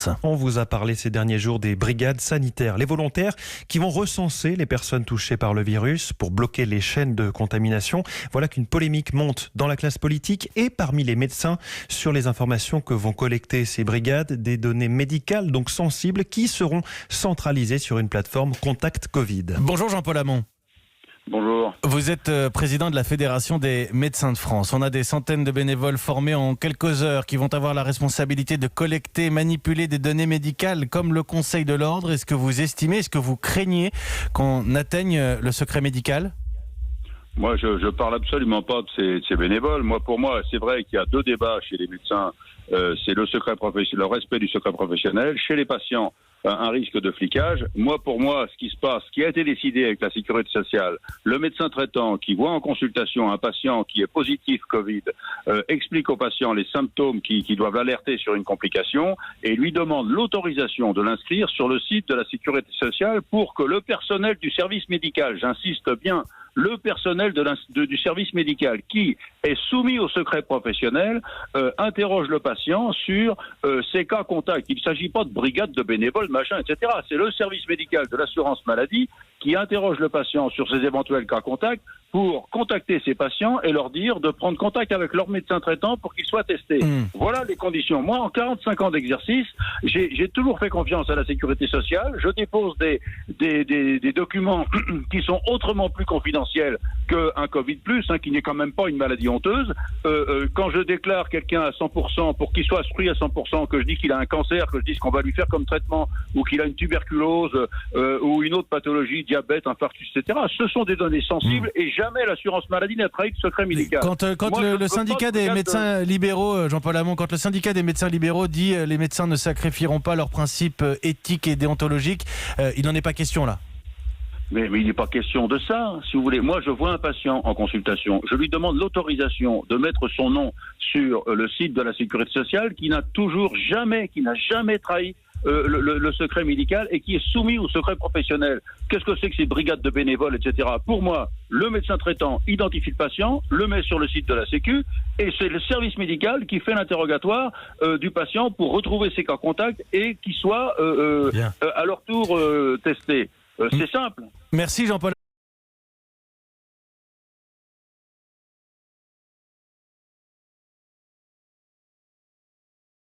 médecins. On vous a parlé ces derniers jours des brigades sanitaires, les volontaires qui vont recenser les personnes touchées par le virus pour bloquer les chaînes de contamination. Voilà qu'une polémique monte dans la classe politique et parmi les médecins sur les informations que vont collecter ces brigades, des données médicales donc sensibles qui seront centralisées sur une plateforme Contact Covid. Bonjour Jean-Paul Hamon. Bonjour. Vous êtes président de la Fédération des médecins de France. On a des centaines de bénévoles formés en quelques heures qui vont avoir la responsabilité de collecter, manipuler des données médicales comme le Conseil de l'Ordre. Est-ce que vous estimez, est-ce que vous craignez qu'on atteigne le secret médical ? Moi, je parle absolument pas de ces bénévoles. Pour moi, c'est vrai qu'il y a deux débats chez les médecins. C'est le respect du secret professionnel. Chez les patients, un risque de flicage. Pour moi, ce qui a été décidé avec la sécurité sociale, le médecin traitant qui voit en consultation un patient qui est positif Covid, explique au patient les symptômes qui doivent l'alerter sur une complication et lui demande l'autorisation de l'inscrire sur le site de la sécurité sociale pour que le personnel du service médical, j'insiste bien, le personnel du service médical qui est soumis au secret professionnel interroge le patient sur ses cas contacts. Il ne s'agit pas de brigade de bénévoles, machin, etc. C'est le service médical de l'assurance maladie qui interroge le patient sur ses éventuels cas contacts pour contacter ces patients et leur dire de prendre contact avec leur médecin traitant pour qu'ils soient testés. Voilà les conditions. Moi, en 45 ans d'exercice, j'ai toujours fait confiance à la sécurité sociale. Je dépose des documents qui sont autrement plus confidentiels qu'un Covid+, qui n'est quand même pas une maladie honteuse. Quand je déclare quelqu'un à 100% pour qu'il soit instruit à 100%, que je dis qu'il a un cancer, que je dis ce qu'on va lui faire comme traitement, ou qu'il a une tuberculose, ou une autre pathologie, diabète, infarctus, etc. Ce sont des données sensibles et jamais l'assurance maladie n'a trahi de secret médical. Quand le syndicat des médecins libéraux, Jean-Paul Hamon, quand le syndicat des médecins libéraux dit les médecins ne sacrifieront pas leurs principes éthiques et déontologiques, il n'en est pas question là. Mais il n'est pas question de ça, si vous voulez. Moi, je vois un patient en consultation, je lui demande l'autorisation de mettre son nom sur le site de la sécurité sociale qui n'a jamais trahi le secret médical et qui est soumis au secret professionnel. Qu'est-ce que c'est que ces brigades de bénévoles, etc. Pour moi, le médecin traitant identifie le patient, le met sur le site de la Sécu et c'est le service médical qui fait l'interrogatoire du patient pour retrouver ses cas contacts et qui soit à leur tour testés. C'est simple. Merci Jean-Paul.